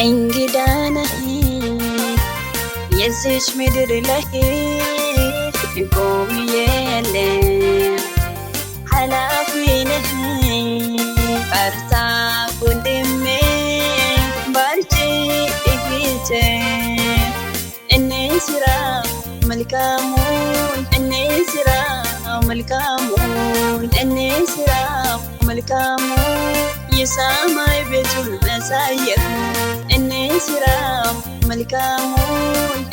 እንግዳ ነህ የዚች ምድር ላይ ቆም የለም ኃላፊ ነህ በርታ ወንድሜ በርቺ እህቴ እንስራ መልካሙን እንስራ መልካሙን እንስራ መልካሙን የሰማይ ቤቱን መሳየት እንስራ መልካሙን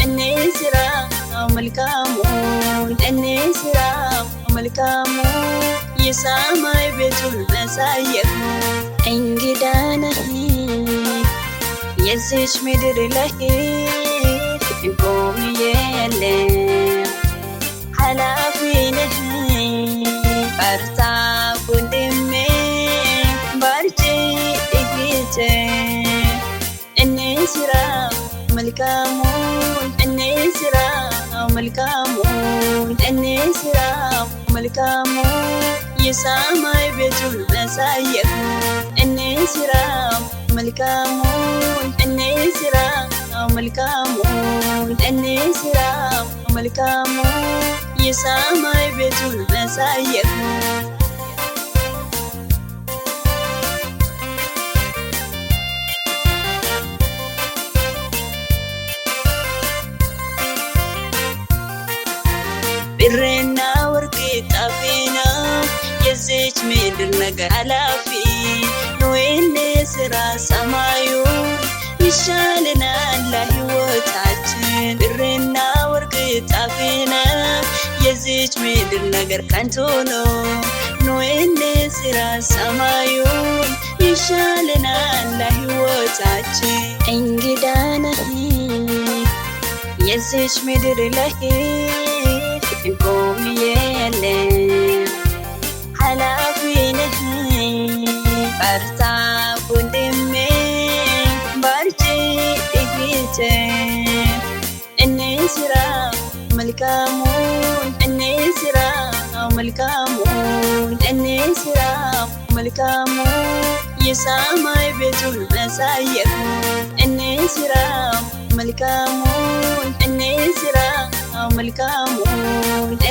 እንስራ መልካሙን እንስራ መልካሙን የሰማይ ቤቱን መሳየት እንግዳ ነህ የዚች ምድር ላይ ቆም የለም ኃላፊ ነህ በርታ ወንድሜ በርቺ እህቴ እንስራ መልካሙን እንስራ መልካሙን እንስራ መልካሙን የሰማይ ቤቱን መሳየት እንስራ መልካሙን እንስራ መልካሙን እንስራ መልካሙን የሰማይ ቤቱን መሳየት ብርና ወርቅ ጠፊ ነው የዚች ምድር ነገር ኃላፊ ነው እንስራ ሰማዩ ይሻለናል ለሕይወታችን ብርና ወርቅ ጠፊ ነው የዚች ምድር ነገር ከንቱ ነው እንስራ ሰማዩን ይሻለናል ለሕይወታችን እንግዳ ነህ የዚች ምድር ላይ ቆም የለም ኃላፊ ነህ በርታ ወንድሜ በርቺ እህቴ እንስራ መልካሙን እንስራ መልካሙን እንስራ መልካሙን የሰማይ ቤቱን መሳየት እንስራ መልካሙን እንስራ መልካሙን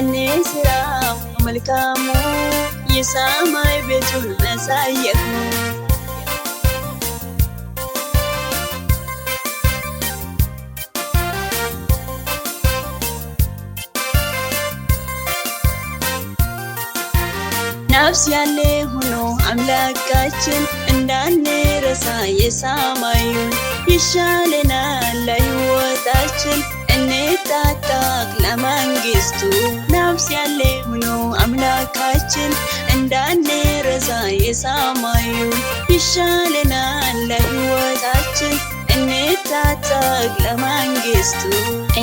እንስራ መልካሙን የሰማይ ቤቱን መሳየት ነፍስ ያለ ሆኖ አምላካችን እንዳንረሳ የሰማዩን ይሻለናል ለሕይወታችን እንታጠቅ ለመንግስቱ ነፍስ ያለ ሆኖ አምላካችን እንዳንረሳ የሰማዩን ይሻለናል ለሕይወታችን እንታጠቅ ለመንግስቱ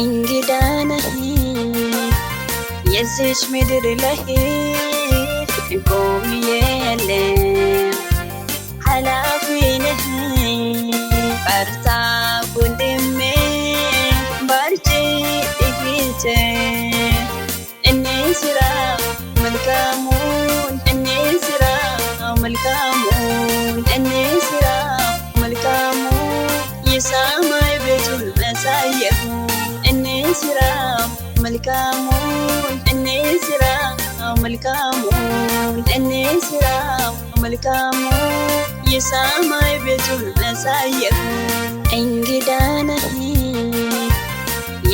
እንግዳ ነህ የዚች ምድር ላይ ቆም የለም ኃላፊ ነህ በርታ ወንድሜ በርቺ እህቴ እንስራ መልካሙን እንስራ መልካሙን እንስራ መልካሙን የሰማይ ቤቱን መሳየት እንስራ መልካሙን እንስራ መልካሙን እንስራ መልካሙን የሰማይ ቤቱን መሳየት እንግዳ ነህ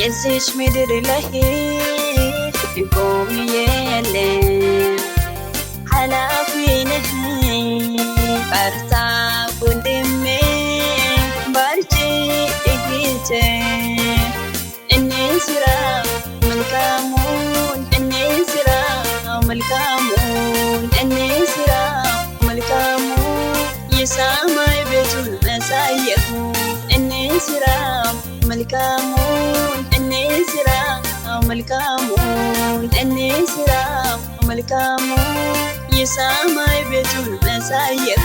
የዚች ምድር ላይ ቆም የለም ኃላፊ ነህ በርታ ወንድሜ በርቺ እህቴ እንስራ መልካሙን እንስራ መልካሙን እንስራ መልካሙን የሰማይ ቤቱን መሳየት እንስራ መልካሙን እንስራ መልካሙን እንስራ መልካሙን የሰማይ ቤቱን መሳየት